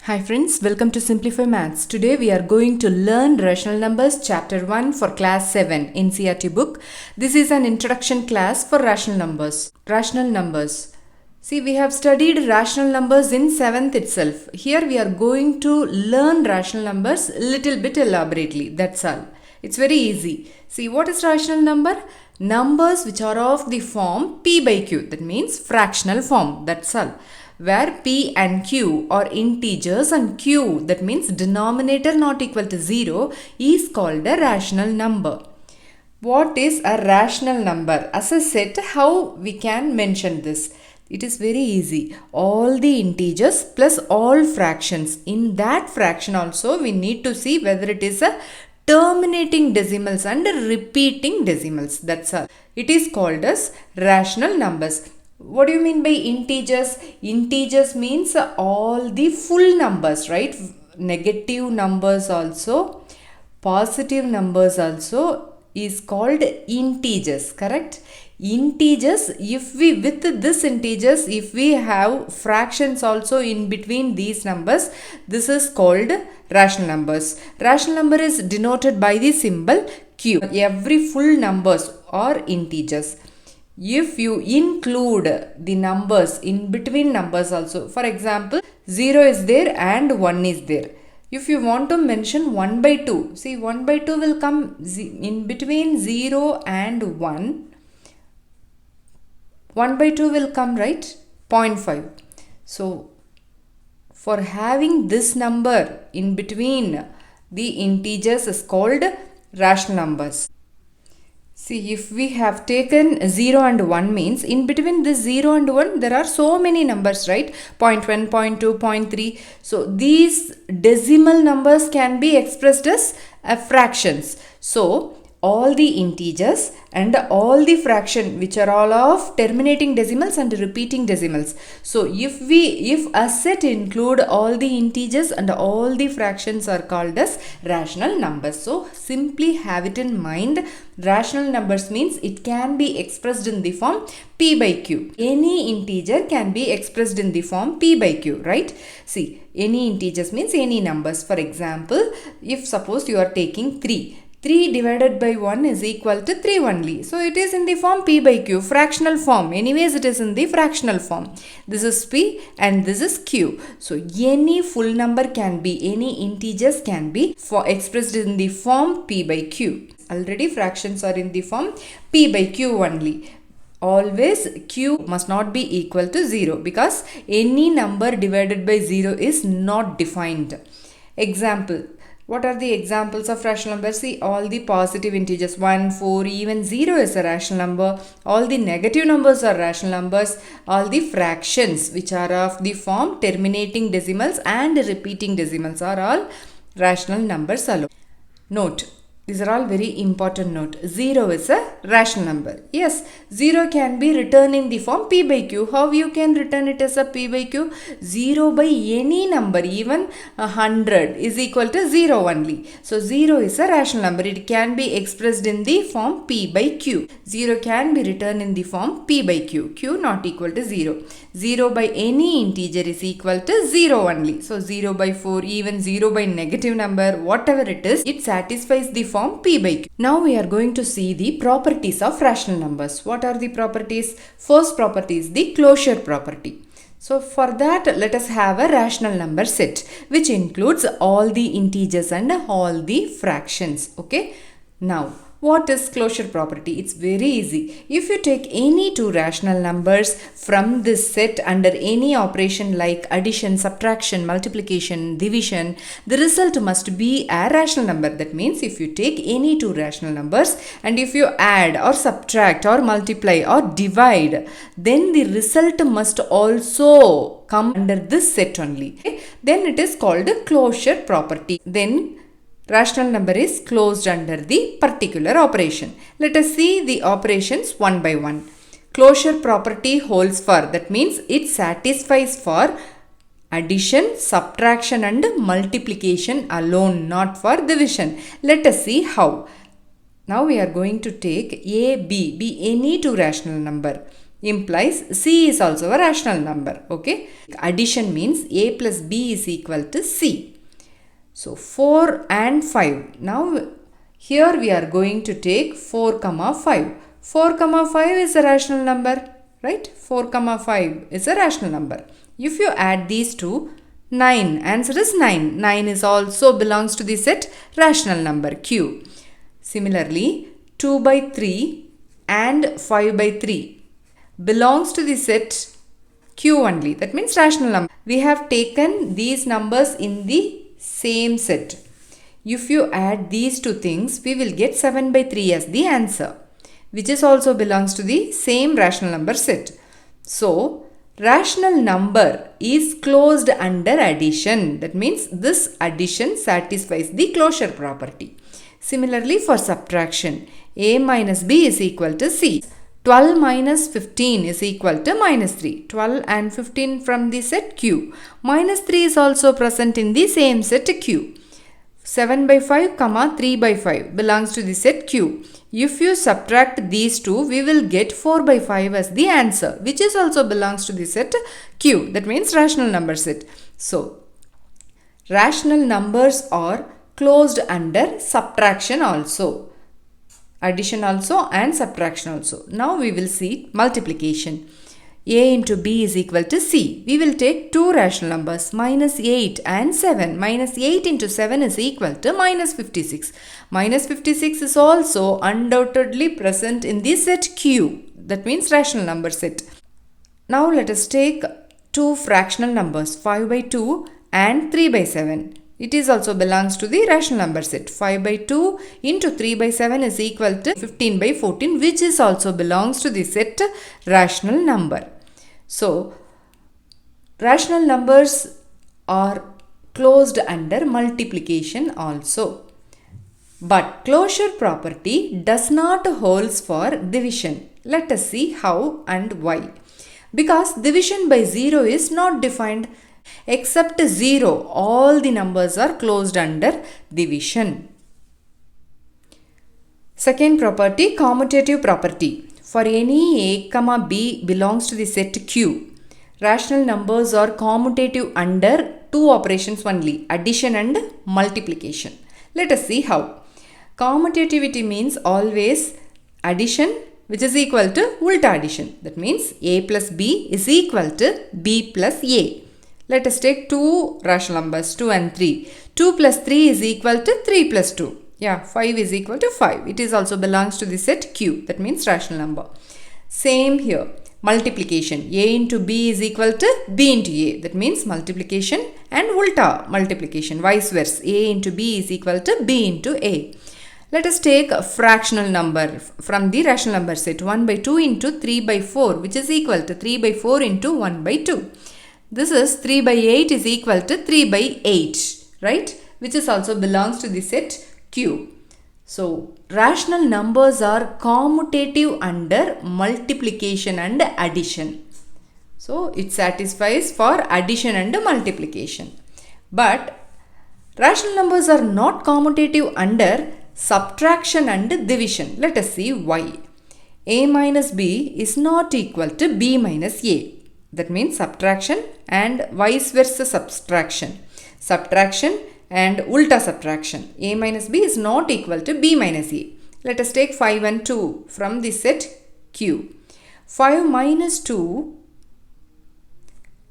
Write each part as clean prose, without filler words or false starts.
Hi friends, welcome to Simplify Maths. Today we are going to learn Rational Numbers Chapter 1 for Class 7 NCERT book. This is an introduction class for rational numbers. Rational numbers. See, we have studied rational numbers in 7th itself. Here we are going to learn rational numbers a little bit elaborately. That's all. It's very easy. See, what is rational number? Numbers which are of the form P by Q. That means fractional form. That's all. Where P and Q are integers and Q, that means denominator not equal to 0, is called a rational number. What is a rational number? As I said, how we can mention this? It is very easy. All the integers plus all fractions. In that fraction also we need to see whether it is a terminating decimals and repeating decimals. That's all. It is called as rational numbers. What do you mean by integers? Integers means all the full numbers, right? Negative numbers also, positive numbers also is called integers, correct? Integers, if we with this integers, if we have fractions also in between these numbers, this is called rational numbers. Rational number is denoted by the symbol Q. Every full numbers are integers. If you include the numbers in between numbers also, for example 0 is there and 1 is there. If you want to mention 1 by 2, see 1 by 2 will come in between 0 and 1. 1 by 2 will come, right? 0.5. So for having this number in between the integers is called rational numbers. See, if we have taken 0 and 1 means in between this 0 and 1 there are so many numbers, right? 0.1, 0.2, 0.3. So these decimal numbers can be expressed as fractions. So all the integers and all the fraction which are all of terminating decimals and repeating decimals. So if a set include all the integers and all the fractions are called as rational numbers. So simply have it in mind. Rational numbers means it can be expressed in the form P by Q. Any integer can be expressed in the form P by Q, right? See, any integers means any numbers. For example, if suppose you are taking 3. 3 divided by 1 is equal to 3 only. So it is in the form P by Q, fractional form. Anyways, it is in the fractional form. This is P and this is Q. So any full number can be, any integers can be expressed in the form P by Q. Already fractions are in the form P by Q only. Always Q must not be equal to 0 because any number divided by 0 is not defined. Example. What are the examples of rational numbers? See, all the positive integers 1, 4, even 0 is a rational number. All the negative numbers are rational numbers. All the fractions which are of the form terminating decimals and repeating decimals are all rational numbers alone. Note. These are all very important note. 0 is a rational number. Yes, 0 can be written in the form P by Q. How you can return it as a P by Q? 0 by any number, even 100 is equal to 0 only. So 0 is a rational number. It can be expressed in the form P by Q. 0 can be written in the form P by Q. Q not equal to 0. 0 by any integer is equal to 0 only. So 0 by 4, even 0 by negative number, whatever it is, it satisfies the form P by Q. Now we are going to see the properties of rational numbers. What are the properties? First property is the closure property. So for that, let us have a rational number set which includes all the integers and all the fractions. Okay. Now, what is closure property? It's very easy. If you take any two rational numbers from this set under any operation like addition, subtraction, multiplication, division, the result must be a rational number. That means if you take any two rational numbers and if you add or subtract or multiply or divide, then the result must also come under this set only. Okay? Then it is called a closure property. Then rational number is closed under the particular operation. Let us see the operations one by one. Closure property holds for, that means it satisfies for addition, subtraction and multiplication alone, not for division. Let us see how. Now we are going to take A, B, be any two rational number. implies C is also a rational number. Okay. Addition means A plus B is equal to C. So 4 and 5. Now here we are going to take 4 comma 5. 4 comma 5 is a rational number, right? 4 comma 5 is a rational number. If you add these two, 9. Answer is 9. 9 is also belongs to the set rational number Q. Similarly, 2 by 3 and 5 by 3 belongs to the set Q only. That means rational number. We have taken these numbers in the same set. If you add these two things, we will get 7 by 3 as the answer, which is also belongs to the same rational number set. So, rational number is closed under addition. That means this addition satisfies the closure property. Similarly, for subtraction, A minus B is equal to C. 12 minus 15 is equal to minus 3. 12 and 15 from the set Q. Minus 3 is also present in the same set Q. 7 by 5 comma 3 by 5 belongs to the set Q. If you subtract these two, we will get 4 by 5 as the answer, which is also belongs to the set Q. That means rational number set. So, rational numbers are closed under subtraction also. Addition also and subtraction also. Now we will see multiplication. A into B is equal to C. We will take two rational numbers, minus 8 and 7. Minus 8 into 7 is equal to minus 56. Minus 56 is also undoubtedly present in the set Q. That means rational number set. Now let us take two fractional numbers, 5 by 2 and 3 by 7. It is also belongs to the rational number set. 5 by 2 into 3 by 7 is equal to 15 by 14, which is also belongs to the set rational number. So, rational numbers are closed under multiplication also. But closure property does not holds for division. Let us see how and why. Because division by 0 is not defined. Except 0, all the numbers are closed under division. Second property, commutative property. For any A, B belongs to the set Q, rational numbers are commutative under two operations only, addition and multiplication. Let us see how. Commutativity means always addition which is equal to ulta addition. That means A plus B is equal to B plus A. Let us take two rational numbers, 2 and 3. 2 plus 3 is equal to 3 plus 2. Yeah, 5 is equal to 5. It is also belongs to the set Q. That means rational number. Same here. Multiplication. A into B is equal to B into A. That means multiplication and ulta multiplication. Vice versa. A into B is equal to B into A. Let us take a fractional number from the rational number set. 1 by 2 into 3 by 4, which is equal to 3 by 4 into 1 by 2. This is 3 by 8 is equal to 3 by 8, right? Which is also belongs to the set Q. So, rational numbers are commutative under multiplication and addition. So, it satisfies for addition and multiplication. But, rational numbers are not commutative under subtraction and division. Let us see why. A minus B is not equal to B minus A. That means subtraction and vice versa subtraction. Subtraction and ulta subtraction. A minus B is not equal to B minus A. Let us take 5 and 2 from the set Q. 5 minus 2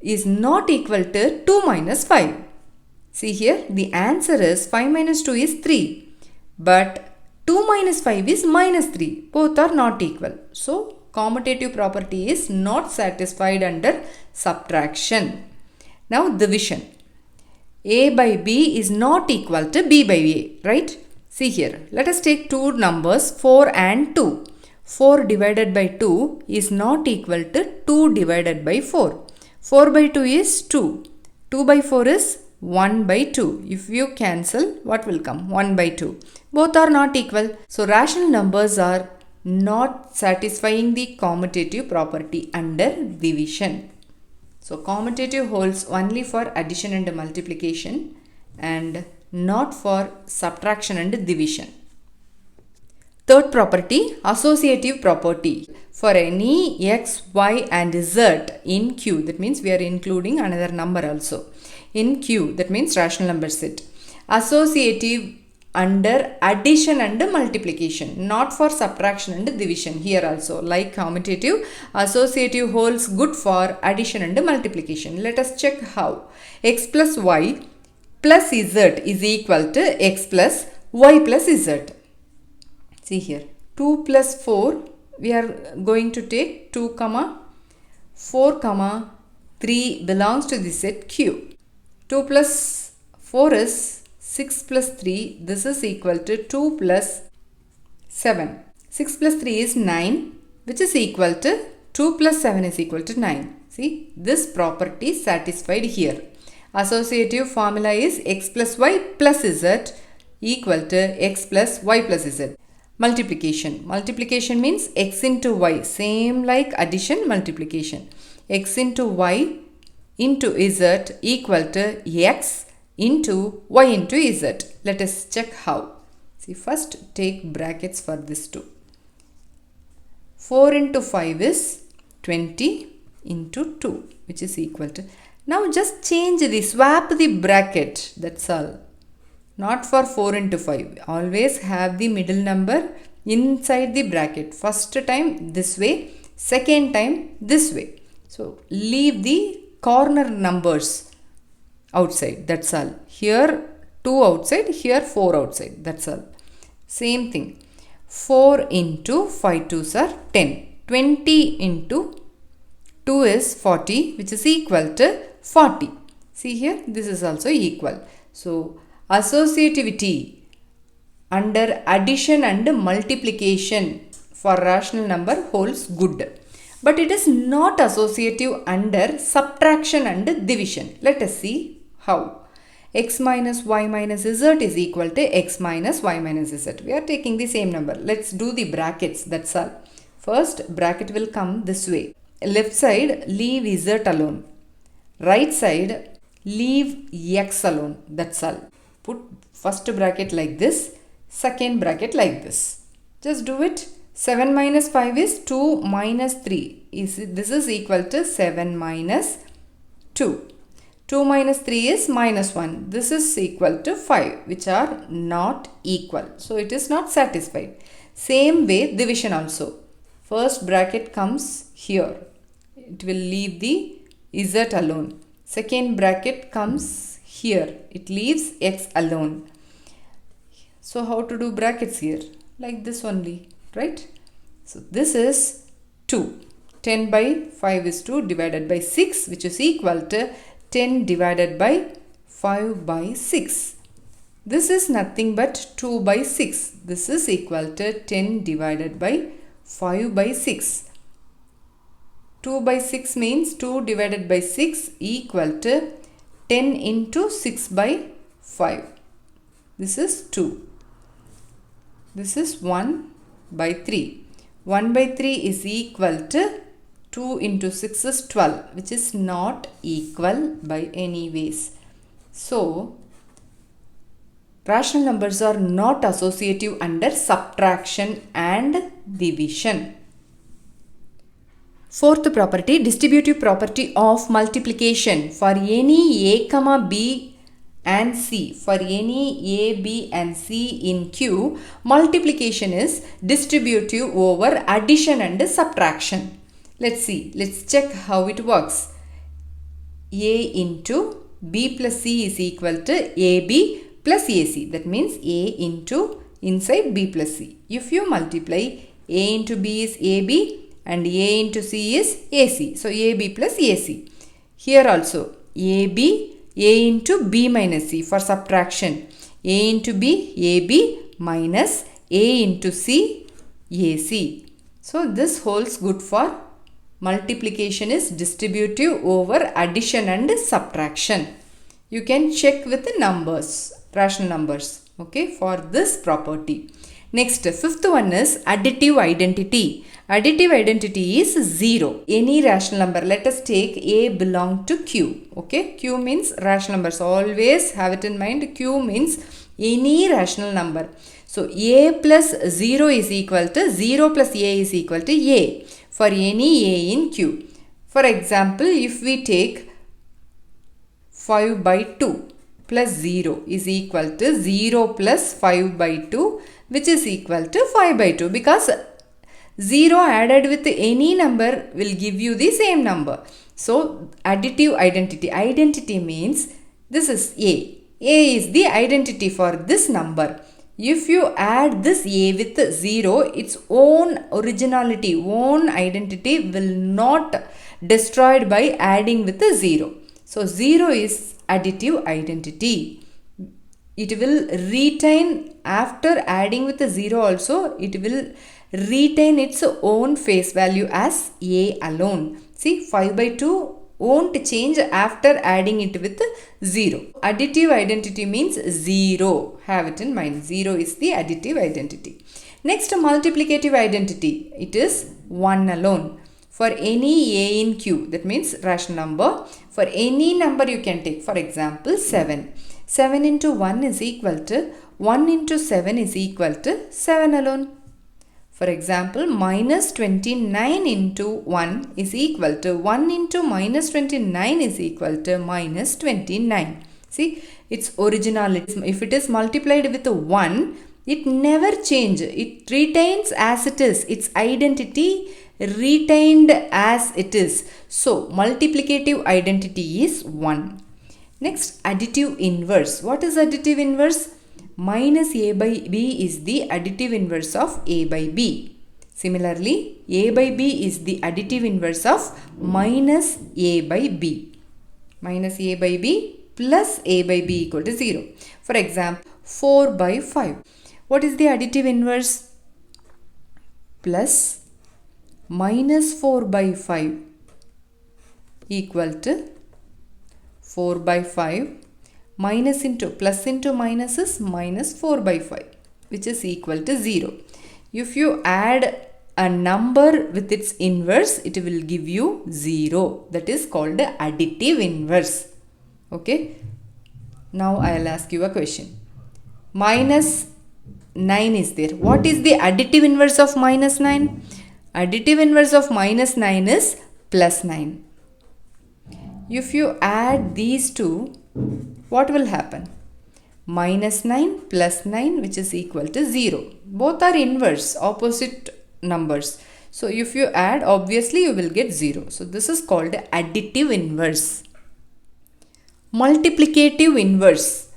is not equal to 2 minus 5. See here, the answer is 5 minus 2 is 3. But 2 minus 5 is minus 3. Both are not equal. So, commutative property is not satisfied under subtraction. Now, division. A by B is not equal to B by A, right? See here, let us take two numbers 4 and 2. 4 divided by 2 is not equal to 2 divided by 4. 4 by 2 is 2. 2 by 4 is 1 by 2. If you cancel, what will come? 1 by 2. Both are not equal. So, rational numbers are not satisfying the commutative property under division. So, commutative holds only for addition and multiplication and not for subtraction and division. Third property, associative property. For any x, y and z in Q, that means we are including another number also. In Q, that means rational number set. Associative under addition and multiplication, not for subtraction and division. Here also, like commutative, associative holds good for addition and multiplication. Let us check how. X plus y plus z is equal to x plus y plus z. See here, 2 plus 4, we are going to take 2 comma 4 comma 3 belongs to the set Q. 2 plus 4 is 6 plus 3, this is equal to 2 plus 7. 6 plus 3 is 9, which is equal to 2 plus 7 is equal to 9. See, this property is satisfied here. Associative formula is x plus y plus z equal to x plus y plus z. Multiplication. Multiplication means x into y, same like addition, multiplication. X into y into z equal to x into y into z. Let us check how. See, first take brackets for this two. 4 into 5 is 20 into 2, which is equal to. Now just change the, swap the bracket, that's all. Not for 4 into 5. Always have the middle number inside the bracket. First time this way, second time this way. So leave the corner numbers outside, that's all. Here 2 outside, here 4 outside, that's all. Same thing. 4 into 5 2s are 10. 20 into 2 is 40, which is equal to 40. See here, this is also equal. So associativity under addition and multiplication for rational number holds good. But it is not associative under subtraction and division. Let us see how. X minus y minus z is equal to x minus y minus z. We are taking the same number. Let's do the brackets, that's all. First bracket will come this way. Left side leave z alone. Right side leave x alone, that's all. Put first bracket like this, second bracket like this. Just do it. 7 minus 5 is 2 minus 3. This is equal to 7 minus 2. 2 minus 3 is minus 1. This is equal to 5, which are not equal. So it is not satisfied. Same way division also. First bracket comes here. It will leave the z alone. Second bracket comes here. It leaves x alone. So how to do brackets here? Like this only, right? So this is 2. 10 by 5 is 2 divided by 6, which is equal to 10 divided by 5 by 6. This is nothing but 2 by 6. This is equal to 10 divided by 5 by 6. 2 by 6 means 2 divided by 6 equal to 10 into 6 by 5. This is 2. This is 1 by 3. 1 by 3 is equal to 2 into 6 is 12, which is not equal by any ways. So, rational numbers are not associative under subtraction and division. Fourth property, distributive property of multiplication. For any a comma b and c, for any a, b and c in Q, multiplication is distributive over addition and subtraction. Let's see, let's check how it works. A into b plus c is equal to ab plus ac. That means a into inside b plus c. If you multiply, a into b is ab and a into c is ac. So ab plus ac. Here also ab, a into b minus c for subtraction. A into b, ab minus a into c, ac. So this holds good for multiplication is distributive over addition and subtraction. You can check with the numbers, rational numbers, okay, for this property. Next, fifth one is additive identity. Additive identity is 0. Any rational number, let us take a belong to q, okay. Q means rational numbers. Always have it in mind. Q means any rational number. So a plus 0 is equal to 0 plus a is equal to a for any a in Q. For example, if we take 5 by 2 plus 0 is equal to 0 plus 5 by 2, which is equal to 5 by 2, because 0 added with any number will give you the same number. So additive identity. Identity means this is A. A is the identity for this number. If you add this A with 0, its own originality, own identity will not destroyed by adding with a 0. So 0 is additive identity. It will retain, after adding with a 0 also, it will retain its own face value as A alone. See, 5 by 2 won't change after adding it with 0. Additive identity means 0. Have it in mind. 0 is the additive identity. Next, multiplicative identity. It is 1 alone. For any a in Q, that means rational number. For any number you can take. For example, 7. 7 into 1 is equal to 1 into 7 is equal to 7 alone. For example, minus 29 into 1 is equal to 1 into minus 29 is equal to minus 29. See, its originality. If it is multiplied with 1, it never changes. It retains as it is. Its identity retained as it is. So, multiplicative identity is 1. Next, additive inverse. What is additive inverse? Minus a by b is the additive inverse of a by b. Similarly, a by b is the additive inverse of minus a by b. Minus a by b plus a by b equal to 0. For example, 4 by 5. What is the additive inverse? Plus minus 4 by 5 equal to 4 by 5. Minus into plus into minus is minus 4 by 5, which is equal to 0. If you add a number with its inverse, it will give you 0. That is called additive inverse. Okay. Now I will ask you a question. Minus 9 is there. What is the additive inverse of minus 9? Additive inverse of minus 9 is plus 9. If you add these two, what will happen? Minus 9 plus 9, which is equal to 0. Both are inverse, opposite numbers. So if you add, obviously you will get 0. So this is called additive inverse. Multiplicative inverse.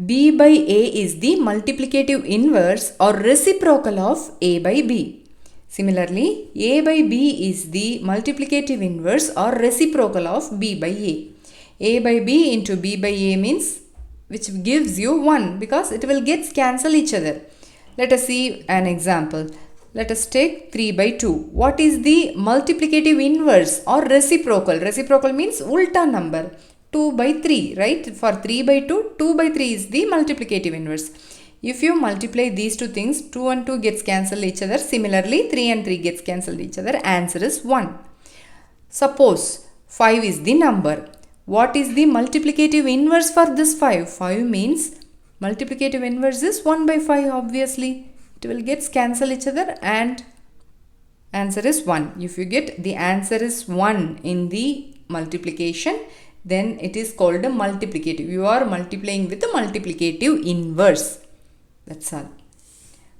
B by A is the multiplicative inverse or reciprocal of A by B. Similarly, A by B is the multiplicative inverse or reciprocal of B by A. A by B into B by A means, which gives you 1, because it will get cancel each other. Let us see an example. Let us take 3 by 2. What is the multiplicative inverse or reciprocal? Reciprocal means ulta number. 2 by 3, right? For 3 by 2, 2 by 3 is the multiplicative inverse. If you multiply these two things, 2 and 2 gets cancelled each other. Similarly, 3 and 3 gets cancelled each other. Answer is 1. Suppose 5 is the number. What is the multiplicative inverse for this 5? 5 means multiplicative inverse is 1 by 5, obviously. It will get cancel each other and answer is 1. If you get the answer is 1 in the multiplication, then it is called a multiplicative. You are multiplying with a multiplicative inverse. That's all.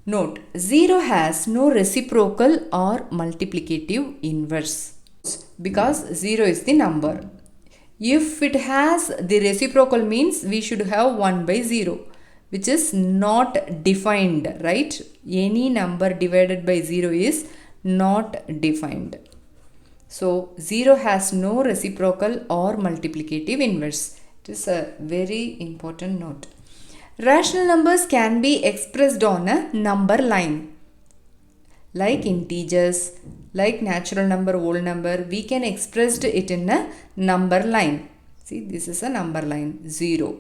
Note, 0 has no reciprocal or multiplicative inverse because 0 is the number. If it has the reciprocal means we should have 1 by 0, which is not defined, right? Any number divided by 0 is not defined. So 0 has no reciprocal or multiplicative inverse. It is a very important note. Rational numbers can be expressed on a number line. Like integers, like natural number, whole number, we can express it in a number line. See, this is a number line, 0.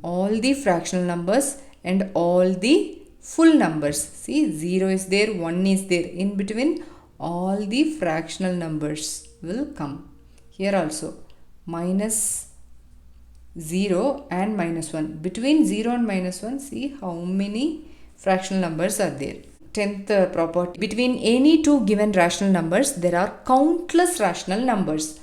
All the fractional numbers and all the full numbers. See, 0 is there, 1 is there. In between, all the fractional numbers will come. Here also, minus 0 and minus 1. Between 0 and minus 1, see how many fractional numbers are there. 10th property, between any two given rational numbers there are countless rational numbers.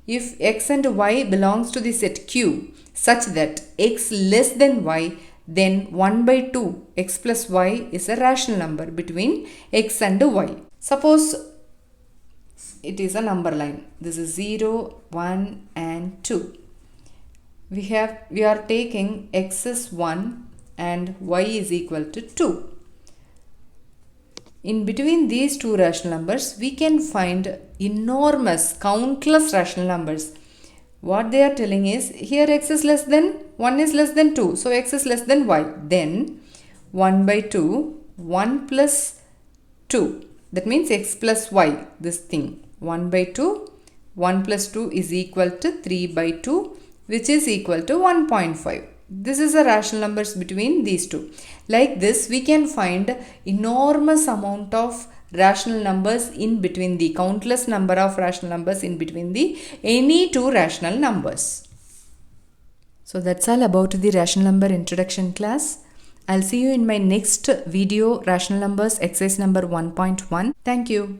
If x and y belongs to the set Q such that x less than y, then 1 by 2 x plus y is a rational number between x and y. Suppose it is a number line. This is 0, 1 and 2. We are taking x is 1 and y is equal to 2. In between these two rational numbers, we can find enormous, countless rational numbers. What they are telling is, here x is less than, 1 is less than 2. So, x is less than y. Then, 1 by 2, 1 plus 2. That means x plus y, this thing. 1 by 2, 1 plus 2 is equal to 3 by 2, which is equal to 1.5. This is the rational numbers between these two. Like this, we can find enormous amount of rational numbers in between the countless number of rational numbers in between the any two rational numbers. So that's all about the rational number introduction class. I'll see you in my next video, rational numbers exercise number 1.1. Thank you.